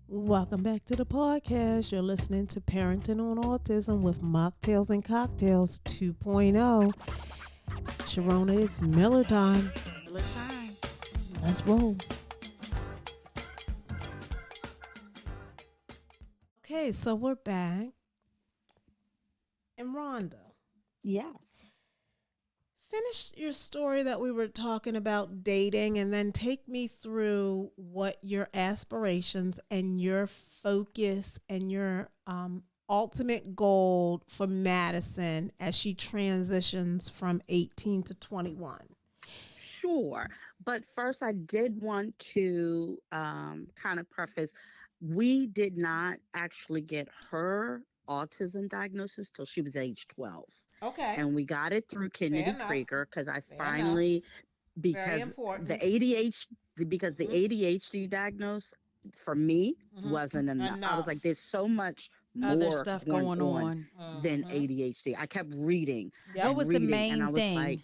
Welcome back to the podcast. You're listening to Parenting on Autism with Mocktails and Cocktails 2.0. Sharona, it's Miller time. Miller time. Let's roll. Okay, so we're back. And Rhonda, Yes. finish your story that we were talking about dating and then take me through what your aspirations and your focus and your ultimate goal for Madison as she transitions from 18 to 21. Sure. But first, I did want to kind of preface we did not actually get her autism diagnosis till she was age 12. Okay, And we got it through fair Kennedy enough. Krieger because I Fair enough. finally, Very because the important. ADHD, because the Mhm. ADHD diagnosis for me Mhm. wasn't enough. I was Enough. like, there's so much Other more stuff going going on on. than Mhm. ADHD. I kept reading Yep. What and was the reading, and I main was like, thing?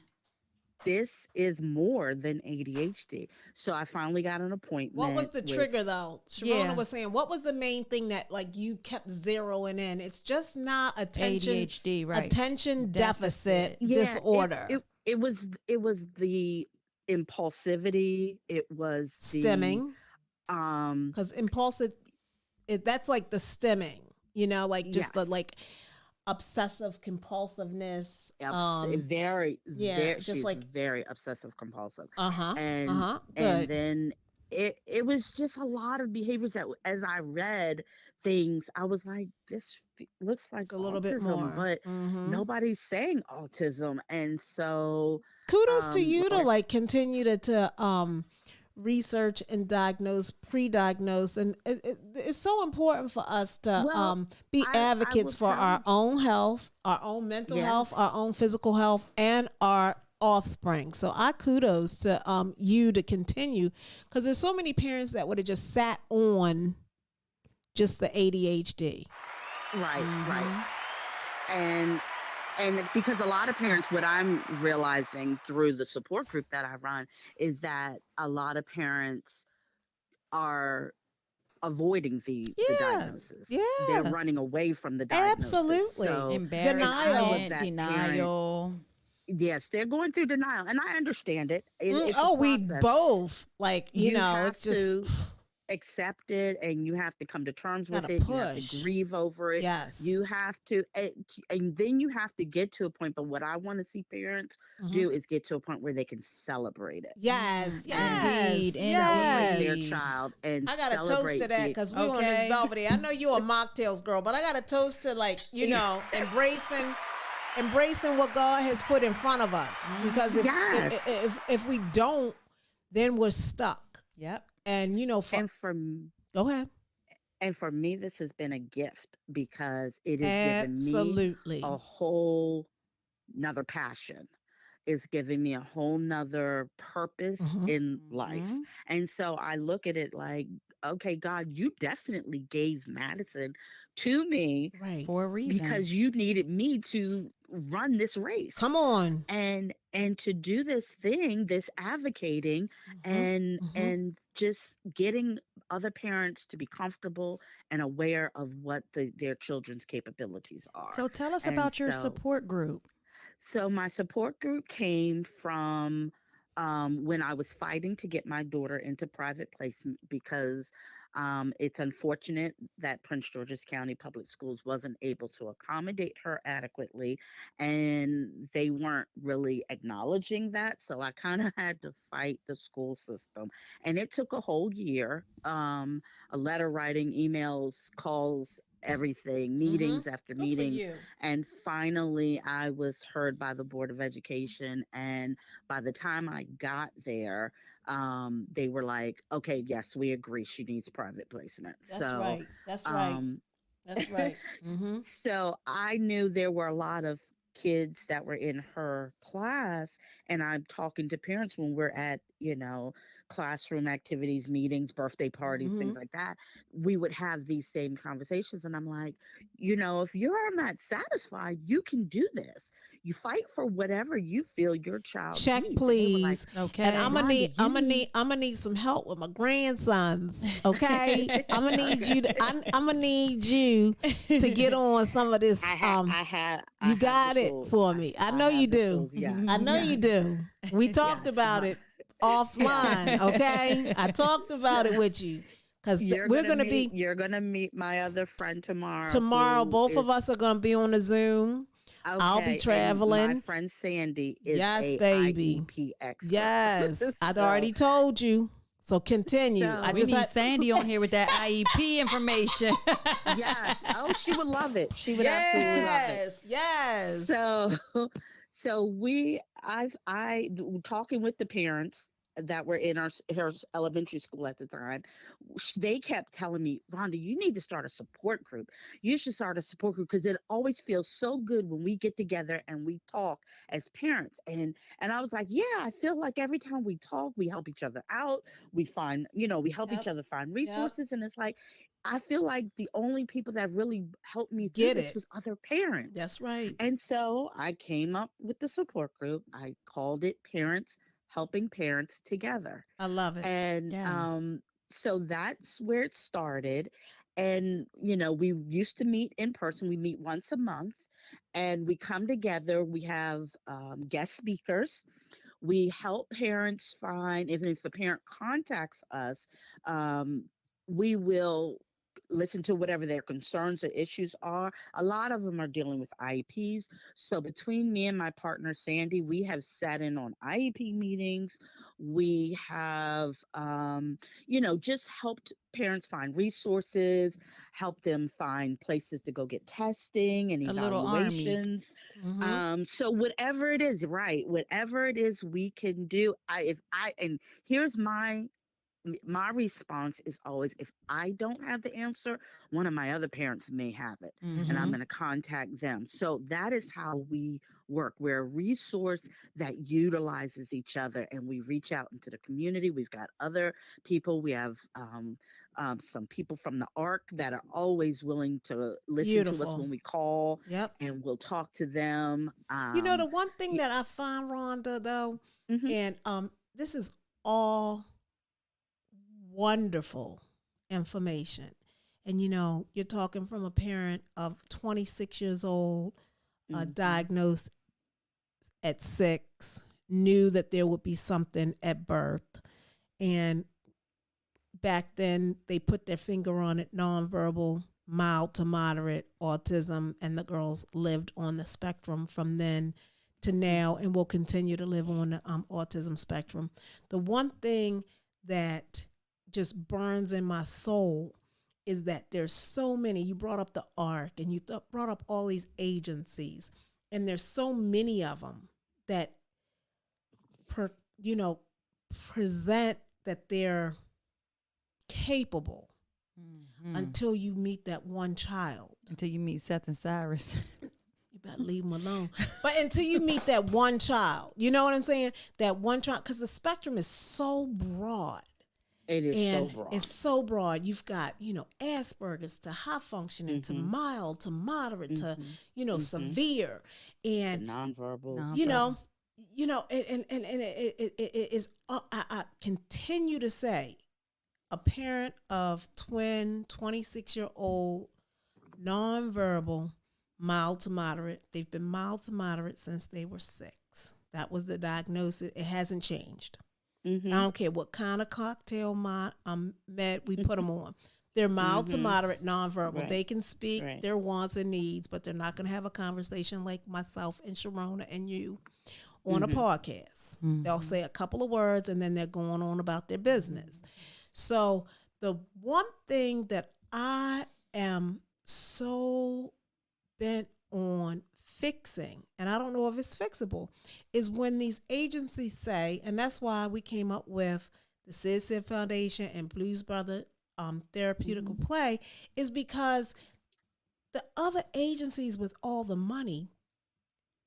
this is more than ADHD. So I finally got an What was appointment the with, trigger though? Sharona Yeah, was saying, what was the main thing that like you kept zeroing in? It's just not ADHD, right? attention deficit Deficit. yeah, disorder. it was the impulsivity, it was the Stemming, um because impulsive, that's like the stemming, like just the yes, like obsessive compulsiveness. Yeah, very, just she's like very obsessive compulsive. uh-huh, and uh-huh, and good. then it was just a lot of behaviors that as I read things I was like, looks like It's a little bit autism, more. but Mm-hmm. nobody's saying autism. And so Kudos to you to like like continue to research and diagnose, pre-diagnose, and it's so important for us to well be I advocates will for tell our you, own health, our own mental health, yes. our own physical health, and our offspring. So I kudos to you to continue, because there's so many parents that would have just sat on just the ADHD. Right, right. Mm-hmm. and and because a lot of parents, what I'm realizing through the support group that I run is that a lot of parents are avoiding the Yeah, diagnosis. They're yeah, running away from the diagnosis. absolutely. So, and I was Denial. Embarrassment, that parent. denial. Yes, they're going through denial, and I understand it. It's a Oh, we process. both like You have it's just to accept it, and you have to come to terms with gotta it. You have to push. grieve over it. Yes. You have to and then you have to get to a point, but what I want to see parents Hmm. do is get to a point where they can celebrate it Yes. and Indeed, Yes. celebrate their Yes. indeed. child and I got a toast to celebrate that the because we on this Okay. velvety. I know you a mocktails girl, but I got a toast to like embracing what God has put in front of us. Because if if yes. if, if we don't, then we're stuck. Yep. And for and for go ahead. and for me this has been a gift because it has given me a Absolutely. whole another passion. Is giving me a whole nother purpose Hmm. in life. Mm-hmm. And so I look at it like, okay, God, you definitely gave Madison to me Right. For a reason. because you needed me to run this race Come on. and to do this thing, this advocating Hmm. Hmm. and just getting other parents to be comfortable and aware of what their children's capabilities are. So tell us And about your so support group. my support group came from when I was fighting to get my daughter into private placement because it's unfortunate that Prince George's County Public Schools wasn't able to accommodate her adequately, and they weren't really acknowledging that. So I kind of had to fight the school system, and it took a whole year. A letter writing, emails, calls, everything, Hmm. meetings after Good for meetings, you. and finally, I was heard by the Board of Education. And by the time I got there, they were like, okay, yes, we agree. She needs private placement. That's So, right. That's right. um, That's right. Mm-hmm. so I knew there were a lot of kids that were in her class, and I'm talking to parents when we're at, classroom activities, meetings, birthday parties, Mm-hmm. things like that. We would have these same conversations, and I'm like, if you're not satisfied, you can do this. you fight for whatever you feel your child Check, needs. And they were like, please. Okay. And Rhonda, you need. I'm gonna need some help with my grandsons. Okay, I'm gonna need you to, I'm gonna need you to get on some of this. I You have the got it tools. for me. I know have you the do. tools. Yes, I know you yes, do. We talked yes. about it offline. Okay, I talked about it with you because we're gonna be You're gonna meet my other friend tomorrow. tomorrow. Who Both is of us are gonna be on the Zoom. I'll be okay? And my traveling. friend Sandy is Yes, a baby. IEP expert. Yes, I'd So already told you. So continue. I so We just need had Sandy on here with that IEP information. yes. Oh, she would love it. She would absolutely love it. yes, yes. So so talking with the parents that were in her elementary school at the time. They kept telling me, Rhonda, you need to start a support group. You should start a support group because it always feels so good when we get together and we talk as parents. And I was like, yeah, I feel like every time we talk, we help each other out. We find, we help each Yep, other find yep. resources. And it's like, I feel like the only people that really helped me through Get this it. was other parents. That's right. And so I came up with the support group. I called it Parents Helping Parents Together. I love it. And Yes. so that's where it started. And, we used to meet in person. We meet once a month and we come together. We have guest speakers. We help parents find, even if the parent contacts us, um, we will listen to whatever their concerns or issues are. A lot of them are dealing with IEPs. So between me and my partner, Sandy, we have sat in on IEP meetings. We have, just helped parents find resources, help them find places to go get testing and A little army. evaluations. Mm-hmm. So whatever it is, right? Whatever it is we can do. And here's my response is always, if I don't have the answer, one of my other parents may have it, and I'm Mm-hmm. Mm-hmm. going to contact them. So that is how we work. We're a resource that utilizes each other, and we reach out into the community. We've got other people. We have some people from the ARC that are always willing to listen to us Beautiful. when we call, Yep. and we'll talk to them. The one thing that I find, Rhonda, though, Mm-hmm, and this is all wonderful information. And you're talking from a parent of 26 years old, mm-hmm, diagnosed at 6, knew that there would be something at birth. And back then, they put their finger on it, nonverbal, mild to moderate autism, and the girls lived on the spectrum from then to now and will continue to live on the autism spectrum. The one thing that just burns in my soul is that there's so many. You brought up the ARC and you brought up all these agencies, and there's so many of them that present that they're capable Mhm. until you meet that one child. Until you meet Seth and Cyrus. You better leave them alone. But until you meet that one child, you know what I'm saying? That one child, because the spectrum is so broad. it is And so broad. it's so broad. You've got, Asperger's to high functioning to Mhm. mild to moderate to, Mhm. severe. The And, nonverbals. you know, Yes. it is, I continue to say, a parent of twin 26-year-old, nonverbal, mild to moderate. They've been mild to moderate since they were 6. That was the diagnosis. It hasn't changed. I Mhm. don't care what kind of cocktail med we put them on. They're mild to Mhm. moderate, nonverbal. Right. They can speak Right. their wants and needs, but they're not going to have a conversation like myself and Sharona and you on a Mhm. podcast. They'll say a couple of words and then they're going on about their business. So the one thing that I am so bent on fixing, and I don't know if it's fixable, is when these agencies say, and that's why we came up with the Sid Foundation and Blues Brother Therapeutical Play, is because the other agencies with all the money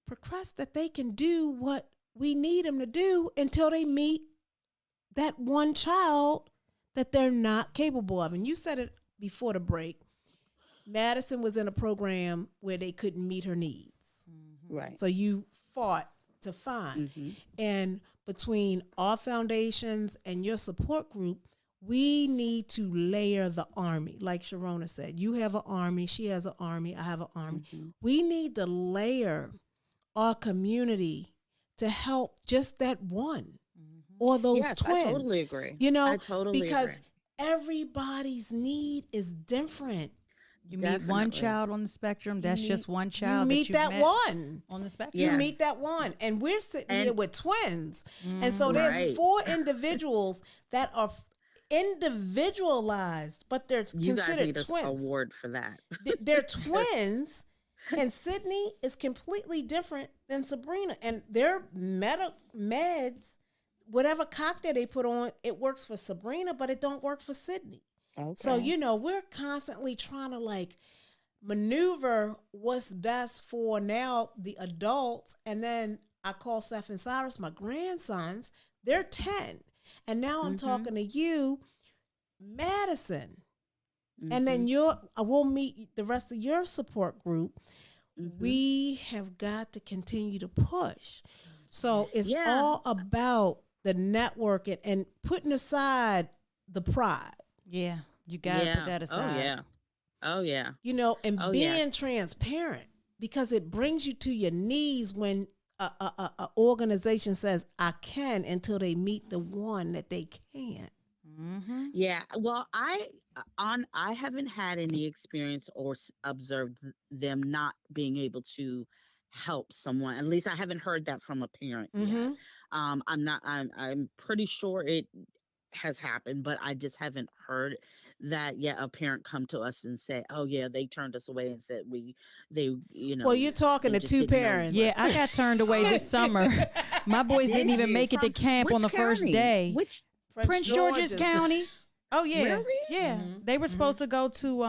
progress that they can do what we need them to do until they meet that one child that they're not capable of. And you said it before the break. Madison was in a program where they couldn't meet her needs. Right. So you fought to find. Mm-hmm. And between our foundations and your support group, we need to layer the army. Like Sharona said, you have an army, she has an army, I have an army. Mm-hmm. We need to layer our community to help just that one or those Yes, twins. I totally agree. You know, I totally because agree. everybody's need is different. You meet one Definitely. child on the spectrum, that's just one child You meet that that you met one. on the spectrum. You Yes. meet that one. And we're sitting here And- with twins. And so there's Right. 4 individuals that are individualized, but they're You guys considered need an twins. award for that. They're twins, and Sydney is completely different than Sabrina. And their meds, whatever cocktail they put on, it works for Sabrina, but it don't work for Sydney. Okay. So, we're constantly trying to like maneuver what's best for now the adults. And then I call Seth and Cyrus my grandsons. They're 10. And now I'm talking to you, Madison. And then we'll meet the rest of your support group. We have got to continue to push. So it's all about the networking and putting aside the pride. Yeah, you got to put that aside. Oh yeah. And being transparent, because it brings you to your knees when a organization says I can until they meet the one that they can't. Mm-hmm. Yeah. Well, I haven't had any experience or observed them not being able to help someone. At least I haven't heard that from a parent yet. I'm pretty sure it has happened, but I just haven't heard that yet. A parent come to us and say, "Oh yeah, they turned us away and said Well, you're talking they to just 2 didn't know parents. Yeah, I got turned away this summer. My boys didn't even make it to camp on the first county? day. Which Prince George's County. Oh yeah, Really? yeah. They were supposed to go to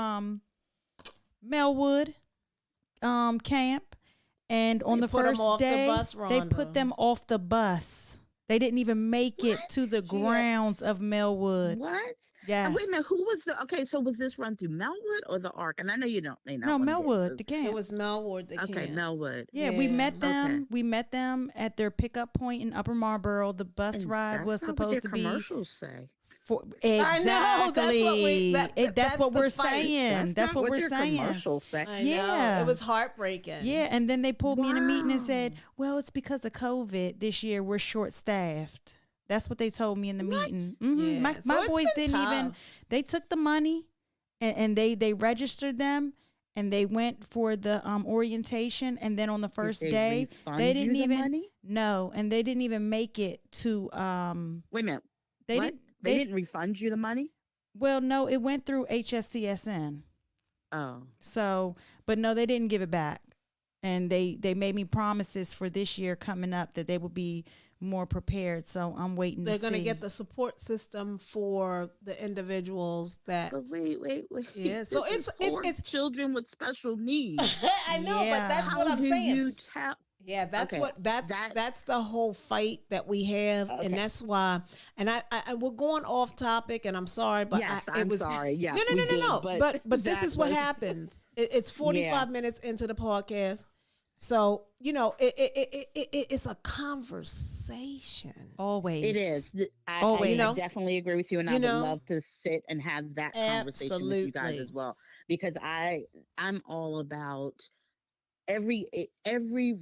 Melwood camp, and on They the put 'em first off the day bus, they Rhonda. put them off the bus. They didn't even make it to the Yeah. grounds of Melwood. what? Yes. Wait a minute. Who was the? Okay, so was this run through Melwood or the Ark? And I know you don't. They not No, wanna get Melwood, into- the camp. It was Melwood that Okay, can't. Melwood. Yeah, we Yeah. met them. Okay. We met them at their pickup point in Upper Marlboro. The bus And ride that's was not what supposed their to be commercials say. for I exactly. know, that's That's what the we're fight. saying. That's not what what we're their saying. commercials say. I Yeah. know. It was heartbreaking. Yeah, and then they pulled me in a meeting and Wow. said, "Well, it's because of COVID this year. We're short staffed." That's what they told me in the What? meeting. Yeah. My So it's boys been didn't even. tough. They took the money, and they registered them, and they went for the orientation, and then on the first Did day refund they you didn't the even money? no, and they didn't even make it to Wait a minute. they what? didn't They didn't refund you the money? well no, it went through HSCSN. Oh. So, but no, they didn't give it back. And they made me promises for this year coming up that they would be more prepared. So I'm waiting They're to going to see. get the support system for the individuals that. But wait. Yeah, so This is it's for children with special needs. I know, Yeah. but that's How what I'm do saying. you tell? Yeah, that's Okay, what that's the whole fight that we have, Okay. and that's why. And I we're going off topic, and I'm sorry, but Yes, it I'm was sorry. Yes, no, we did, but this that is what was- happens. It's 45 minutes into the podcast, so it's a conversation. Always. It is. Always. I definitely agree with you, and I would love to sit and have that conversation with you guys Absolutely. as well, because I'm all about every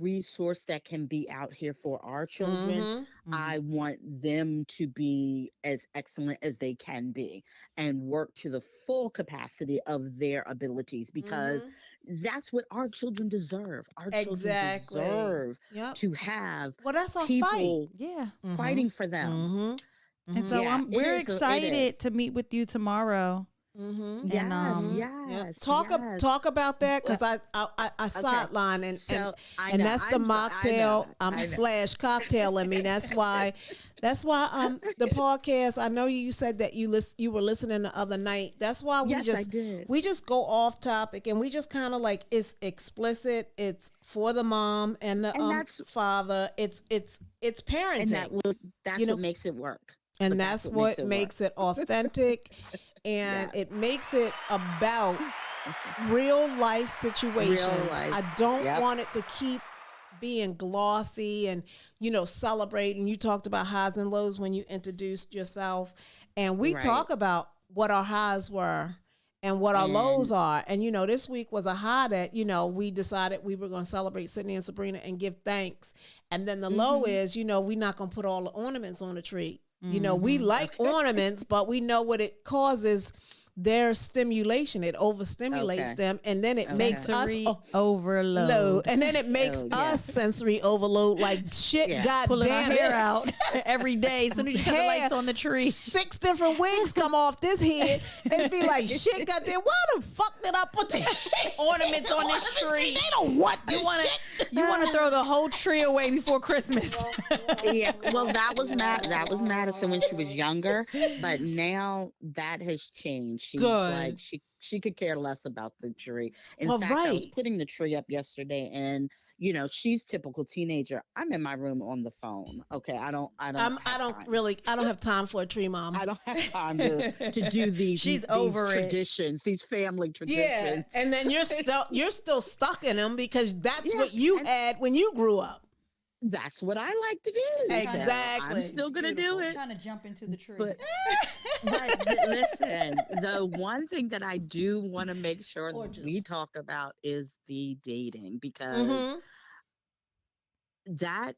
resource that can be out here for our children. Mhm. I want them to be as excellent as they can be and work to the full capacity of their abilities, because that's what our children deserve. Our Exactly. children deserve Yep. to have Well, that's our fight. people Yeah. fighting for them. Mm-hmm. And so Yeah, we're it is. excited to meet with you tomorrow. Mm-hmm. Yes, And, yes. Talk yes. talk about that, because I sideline and So, I and know, that's the I mocktail know, I know. slash cocktail in me. That's why the podcast. I know you said that you were listening the other night. That's why Yes, I did. we just go off topic, and we just kind of like, it's explicit. It's for the mom and the that's- father. It's parenting, And that's You know, what makes it work. and But that's what makes it authentic, and Yes. it makes it about real life situations. life. I don't Yep. want it to keep being glossy and, celebrating. You talked about highs and lows when you introduced yourself. And we Right. talk about what our highs were and what our lows And are. And, this week was a high that, we decided we were going to celebrate Sydney and Sabrina and give thanks. And then the low is, we're not going to put all the ornaments on the tree. We like ornaments, but we know what it causes their stimulation. It overstimulates Okay. them, and then it makes us Sensory overload. and then it makes Oh, yeah. us sensory overload. Like shit, Yeah. God Pulling our damn hair it. out every day as soon as you cut the Hair. lights on the tree. 6 different wigs come off this head. It'd be like, shit, goddamn, why the fuck did I put the Ornaments on this tree. They don't want this You want shit. to throw the whole tree away before Christmas. yeah, well, that was Madison when she was younger, but now that has changed. She's Good. like she could care less about the tree. In Well, fact, I was right. putting the tree up yesterday, and she's typical teenager. I'm in my room on the phone. Okay, I don't I have don't time. really, I don't have time for a tree, Mom. I don't have time to do these She's over it. traditions, these family traditions. Yeah, and then you're still stuck in them because that's Yeah, what you and- had when you grew up. That's what I like to do. So Exactly. I'm still gonna do it. Trying to jump into the tree. But listen, the one thing that I do want to make sure that we Gorgeous. talk about is the dating, because Mm-hmm. that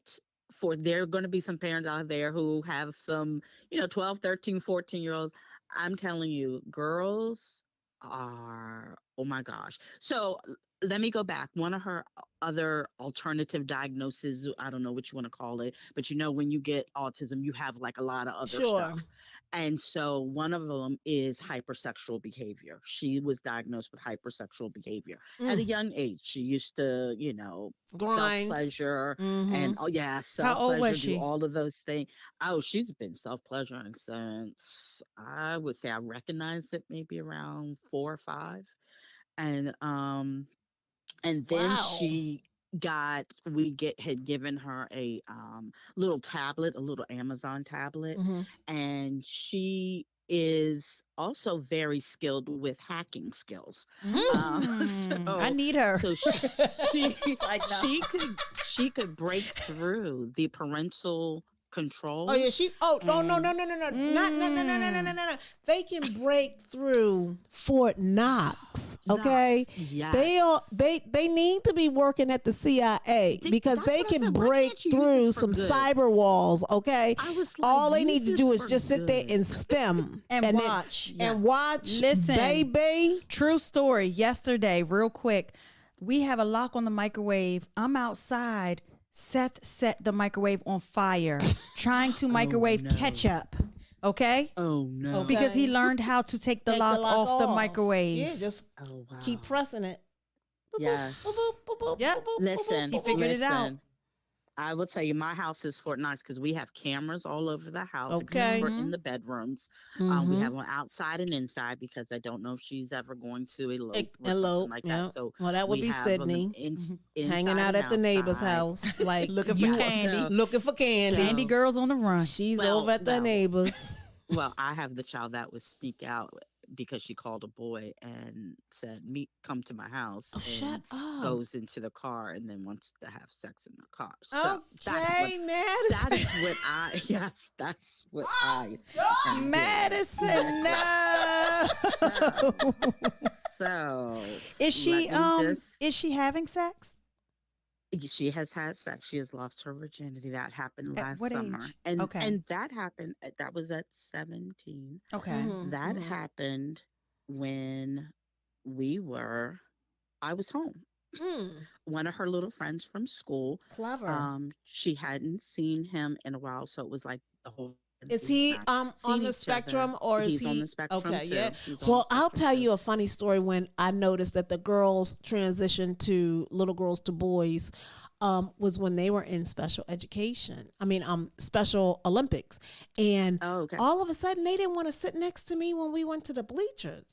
there are going to be some parents out there who have some 12, 13, 14-year-olds. I'm telling you, girls are, oh my gosh. So let me go back. One of her other alternative diagnoses, I don't know what you want to call it, but when you get autism, you have like a lot of other Sure. stuff. And so one of them is hypersexual behavior. She was diagnosed with hypersexual behavior at a young age. She used to, Grind. self-pleasure Mm-hmm. and How old was self-pleasure, she? do all of those things. Oh, she's been self-pleasuring since, I would say, I recognized it maybe around 4 or 5. And then Wow. had given her a little tablet, a little Amazon tablet, Mm-hmm. and she is also very skilled with hacking skills. I need her. So she Like, no. she could break through the parental control. Oh yeah, no, and They can break through Fort Knox. Okay, Yes. they need to be working at the CIA because That's they what I can said. Why break can't you use through this for some good? cyber walls. Okay, I was like, all they use need to this do is for just sit there good. and stem And then- watch. and watch. Listen. baby. True story. Yesterday, real quick, we have a lock on the microwave. I'm outside. Seth set the microwave on fire, trying to microwave no. ketchup. Okay? Oh no. Okay. Because he learned how to take the Take lock off the off. microwave. Yeah, just Oh wow. keep pressing it. Boop, boop, Yes. boop, boop, boop, boop, Yep. boop, boop, Listen, He figured it out. listen. I will tell you, my house is Fort Knox because we have cameras all over the house, Okay. except for in the bedrooms. We Mhm. have one outside and inside because I don't know if she's ever going to elope or Elope, something like yeah. that. So Well, that would we be have them Sydney inside hanging out and at the neighbor's outside. house, like Looking for you candy. So- looking for candy. Candy girls on the run. She's Well, over at the well. neighbors. Well, I have the child that would sneak out because she called a boy and said, come to my house." Oh, shut up. Goes into the car and then wants to have sex in the car. So Okay, Madison. that is what I, yes, that's what I am doing. Madison, no. So Is she let me just- is she having sex? she has had sex. She has lost her virginity. That happened At last what summer. age? And Okay. and that happened, that was at 17. Okay. Mhm, That mhm. happened when I was home. One of her little friends from school, Clever. she hadn't seen him in a while, so it was like the whole Is he we've not on seen the each spectrum other. or is He's he on the spectrum okay? too. Yeah. He's on the Well, I'll spectrum tell too. you a funny story. When I noticed that the girls transitioned to little girls to boys, was when they were in special education. I mean, Special Olympics, and Oh, okay. all of a sudden they didn't want to sit next to me when we went to the bleachers.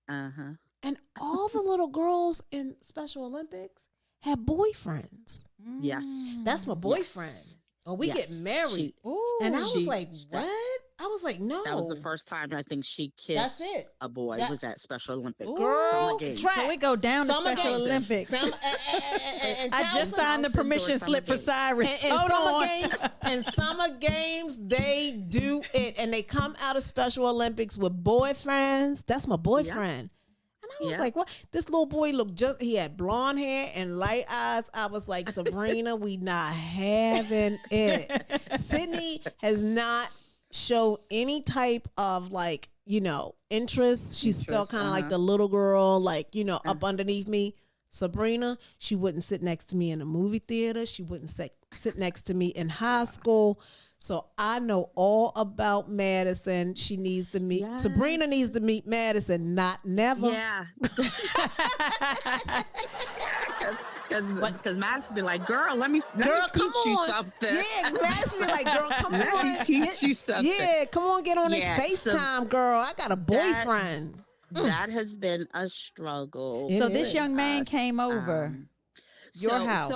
Uh-huh. And all the little girls in Special Olympics had boyfriends. Yes. That's my boyfriend. Yes. Oh, we get Yes, married. Ooh. And I was she like, that what? I was like, no. that was the first time I think she That's kissed it. a boy. That- Was at Special Olympics, Ooh. Summer Girl, Games. track. So we go down to Summer Special games. Olympics. And I tell just some- signed the Towson permission or slip for Summer Cyrus. and Hold summer on. games and summer games, they do it, and they come out of Special Olympics with boyfriends. That's my boyfriend. And I was Yeah. like, what? This little boy looked he had blonde hair and light eyes. I was like, Sabrina, we not having it. Sydney has not showed any type of like, interest. She's still Interest, kind of like the little girl, like, up underneath me. Sabrina, she wouldn't sit next to me in a movie theater. She wouldn't sit next to me in high school. So I know all about Madison. She needs to meet Sabrina needs to meet Madison, not never. Yeah. Because Madison be like, girl, let me Girl, teach you something. Yeah, Madison be like, girl, come Let on. me teach you something. Yeah, come on, get on Yeah, this so FaceTime, girl. I got a boyfriend. That has been a struggle. It So is. this young man us. came over your house.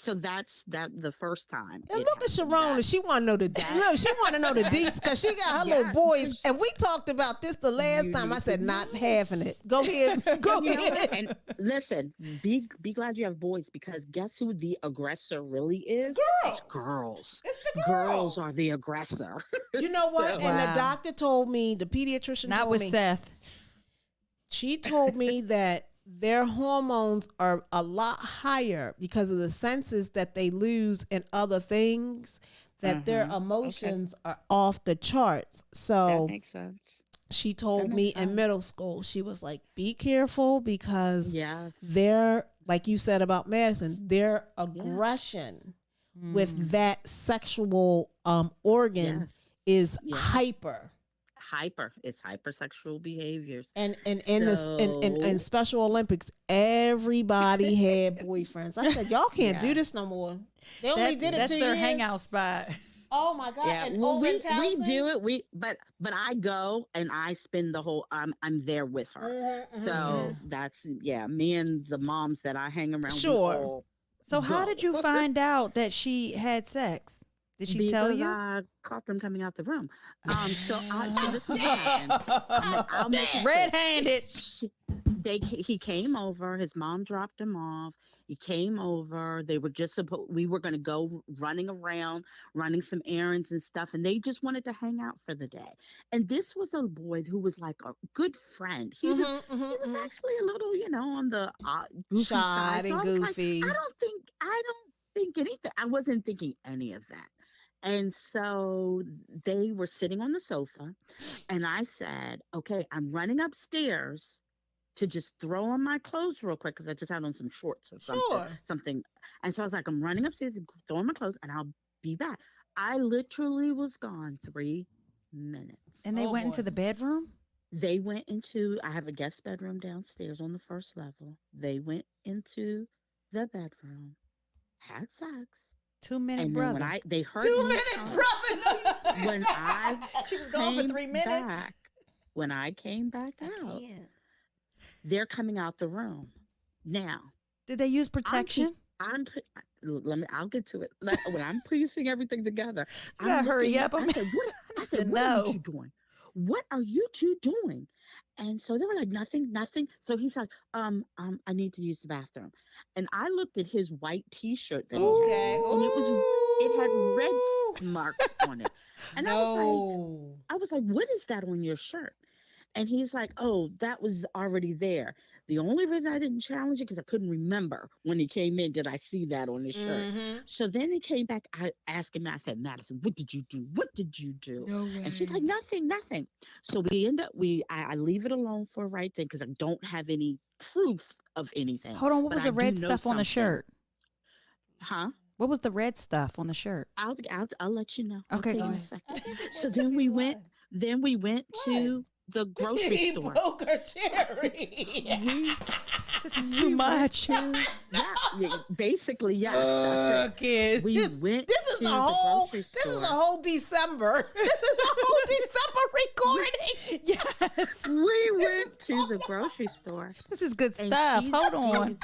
So that's the first time. And it look at happened. Sharona. She want to know the she want to know the deets because she got her little Yes. boys. And we talked about this the last You time. I need said to not having it. Go ahead. Go You know what? ahead. And listen, be glad you have boys, because guess who the aggressor really is? Girls. It's girls. It's the Girls are the aggressor. You know what? So- And the Wow. doctor told me, the pediatrician Not told with me, Seth. she told me that their hormones are a lot higher because of the senses that they lose in other things, that their emotions are off the charts. So That makes sense. she told That me makes in sense. middle school, she was like, be careful because Yes. their, like you said about Madison, their aggression with that sexual organ Yes. is Yeah. hyper. It's hypersexual behaviors. And in Special Olympics, everybody had boyfriends. I said, y'all can't do this no more. They only did it That's 2 their years. hangout spot. Oh my God! Yeah, And well, over in we Towson? do it. But I go and I spend the whole. I'm there with her. So that's me and the moms that I hang around. Sure. We all So how go. did you find out that she had sex? Did she tell Because you? I caught them coming out the room. So this is what happened. I'll make it quick. Red-handed. He came over. His mom dropped him off. He came over. They were just we were going to go running around, running some errands and stuff, and they just wanted to hang out for the day. And this was a boy who was like a good friend. He was actually a little, on the goofy Shy side. So and I was like, goofy. I don't think anything. I wasn't thinking any of that. And so they were sitting on the sofa, and I said, okay, I'm running upstairs to just throw on my clothes real quick because I just had on some shorts or something. And so I was like, I'm running upstairs to throw on my clothes, and I'll be back. I literally was gone 3 minutes. And they went into the bedroom? They went into, I have a guest bedroom downstairs on the first level. They went into the bedroom, had sex. 2-minute And brother. then when they heard 2 me minute brother. when I She was gone for came 3 minutes. back, when I came back out, they're coming out the room. Now, Did they use protection? I'll get to it. When I'm piecing everything together, You gotta hurry up. I said, what are you two doing? What are you two doing? And so they were like, nothing. So he's like, I need to use the bathroom. And I looked at his white T-shirt that he had, and it had red marks on it. And I was like, what is that on your shirt? And he's like, oh, that was already there. The only reason I didn't challenge it because I couldn't remember when he came in, did I see that on his shirt? So then he came back, I asked him, I said, Madison, what did you do? What did you do? No way. And she's like, nothing. So we end up, I leave it alone for right then because I don't have any proof of anything. Hold on, what but was I the red do know stuff on the something. shirt? Huh? What was the red stuff on the shirt? I'll let you know. Okay, I'll go tell you in a ahead. second. So then we went to the grocery He store. broke her cherry. This is too much. Basically, yes. That's it. Kid. We went This is to a the whole. grocery This is a store. whole December. This is a whole December recording. Yes. We went to the grocery store. This is good and stuff. she's Hold on.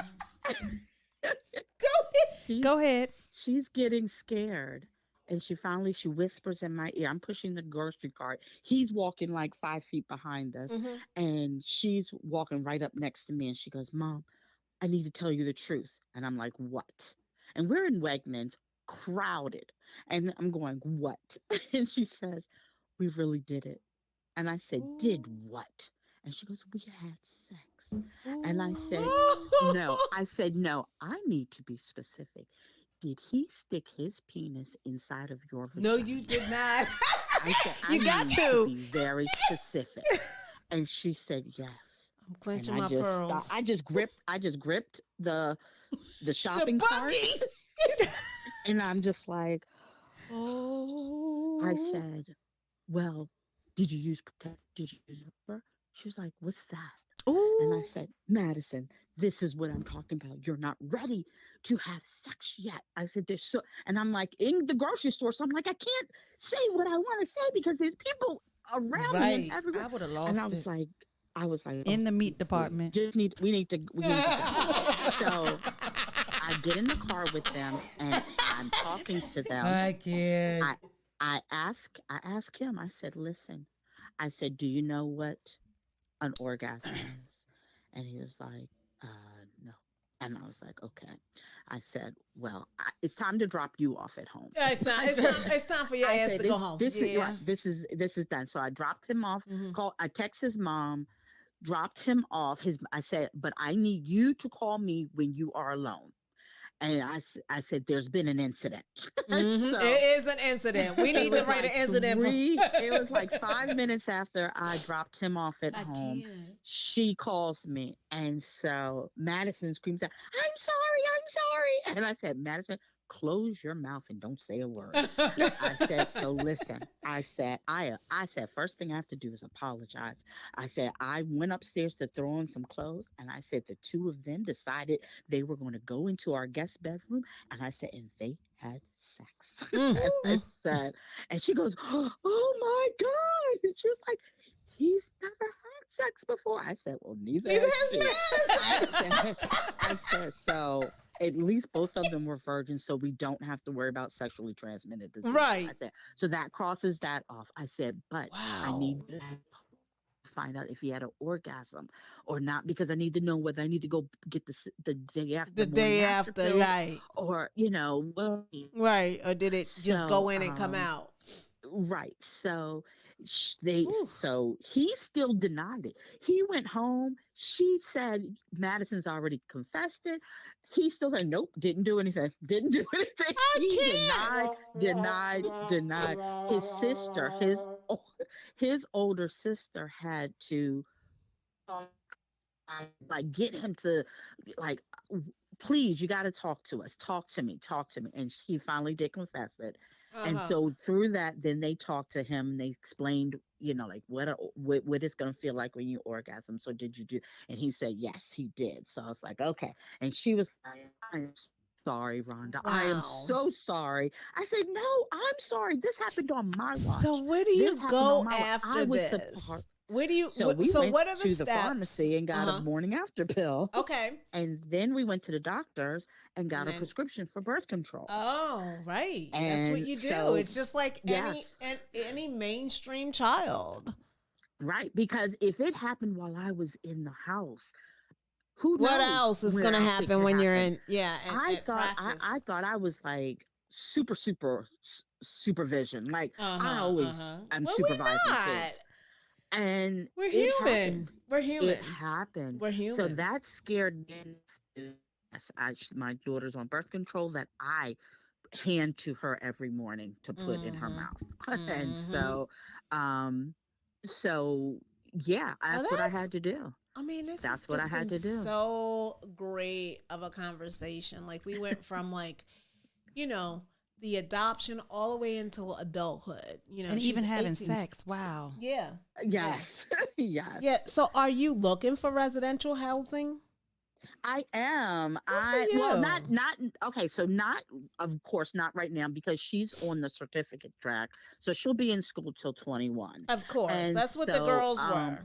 Go ahead. She's, Go ahead. she's getting scared. And she whispers in my ear. I'm pushing the grocery cart. He's walking like 5 feet behind us. Mm-hmm. And she's walking right up next to me. And she goes, Mom, I need to tell you the truth. And I'm like, what? And we're in Wegmans, crowded. And I'm going, what? And she says, we really did it. And I said, did Ooh. what? And she goes, we had sex. And I said, Ooh. no. I said, no, I need to be specific. Did he stick his penis inside of your No, vagina? you did not. I said, I You got need to. be very specific. And she said, yes. I'm clenching And my pearls. I just gripped the The shopping cart. buggy. And I'm just like, Oh. I said, well, did you use protect? Did you use rubber? She was like, what's that? Ooh. And I said, Madison, this is what I'm talking about. You're not ready to have sex yet. I said, there's so, and I'm like in the grocery store. So I'm like, I can't say what I want to say because there's people around me and Right. everywhere. I would have lost And it. I was like, In the meat department. we need to go. So I get in the car with them and I'm talking to them. I can't. I ask him, I said, listen, I said, do you know what an orgasm is? And he was like, no. And I was like, okay. I said, well, it's time to drop you off at home. Yeah, it's time for your ass to go home. This Yeah. is done. So I dropped him off. Mhm. I text his mom, dropped him off. I said, but I need you to call me when you are alone. And I said, there's been an incident. Mhm. So- It is an incident. We need to write an incident. It was like 5 minutes after I dropped him off at home. She calls me. And so Madison screams out, I'm sorry. And I said, Madison, close your mouth and don't say a word. I said, so listen, I said, first thing I have to do is apologize. I said, I went upstairs to throw on some clothes. And I said, the two of them decided they were going to go into our guest bedroom. And I said, and they had sex. And I said, and she goes, oh my God. And she was like, he's never had sex before. I said, well, neither has she. I said, so at least both of them were virgins, so we don't have to worry about sexually transmitted disease. Right. I said, so that crosses that off. I said, but I need to find out if he had an orgasm or not, because I need to know whether I need to go get the day after. The day after, pill, right. Or, Right. Or did it just go in and come out? Right. So so he still denied it. He went home. She said Madison's already confessed it. He still said, nope, didn't do anything. He denied. His sister, his older sister had to like get him to like, please, you got to talk to us. Talk to me. And he finally did confess it. And so through that, then they talked to him and they explained, like what it's going to feel like when you orgasm. So did you do? And he said, yes, he did. So I was like, okay. And she was like, I'm sorry, Rhonda. Wow. I am so sorry. I said, no, I'm sorry. This happened on my watch. So where do you go after this? Where do you? So we went what are the to steps? the pharmacy and got a morning after pill. Okay. And then we went to the doctors and got a prescription for birth control. Oh, right. And that's what you do. so, it's just like any mainstream child. Right. Because if it happened while I was in the house, who knows what else is going to happen when you're in? Yeah. I thought I was like supervision. Like I'm supervising kids. And we're human. It happened. We're human. So that scared me. My daughter's on birth control that I hand to her every morning to put in her mouth. And so, yeah, that's what I had to do. I mean, that's what I had to do. So great of a conversation. Like we went from the adoption all the way into adulthood, and even having sex. Wow. Yeah. Yes. Yes. Yeah. So are you looking for residential housing? I am. Not of course not right now because she's on the certificate track. So she'll be in school till 21. Of course. And that's what the girls were.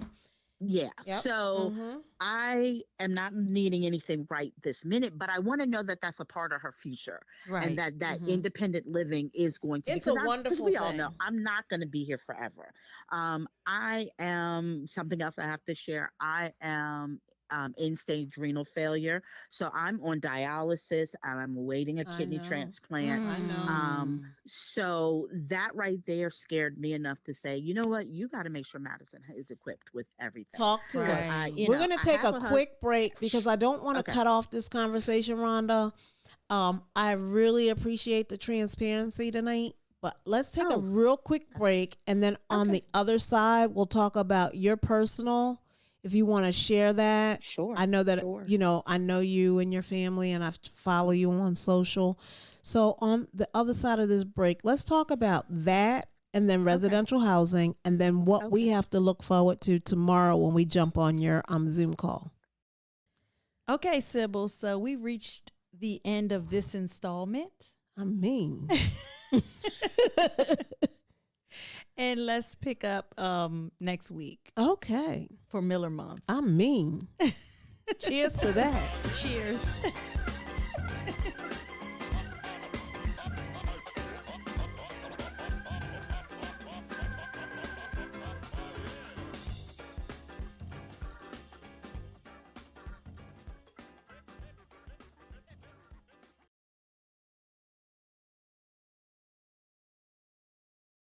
Yeah. Yep. So Mm-hmm. I am not needing anything right this minute, but I want to know that that's a part of her future, and Right. that Mm-hmm. independent living is going to be, It's a because wonderful we all know thing. I'm not going to be here forever. I am something else I have to share. I am in stage renal failure, so I'm on dialysis and I'm awaiting a I kidney know. transplant. I know. So that right there scared me enough to say, you know what, you got to make sure Madison is equipped with everything. Talk to Because us. Right. We're going to I take have a a husband. quick break because I don't want to Okay. cut off this conversation, Rhonda. I really appreciate the transparency tonight, but let's take a Oh, real quick break. And then on okay. the other side, we'll talk about your personal, if you want to share that. Sure. I know that, Sure. I know you and your family, and I follow you on social. So on the other side of this break, let's talk about that, and then Okay. residential housing, and then what we Okay. have to look forward to tomorrow when we jump on your Zoom call. Okay, Sybil. So we reached the end of this installment. I mean, And let's pick up next week okay. for Miller Month. I mean, cheers to that. Cheers.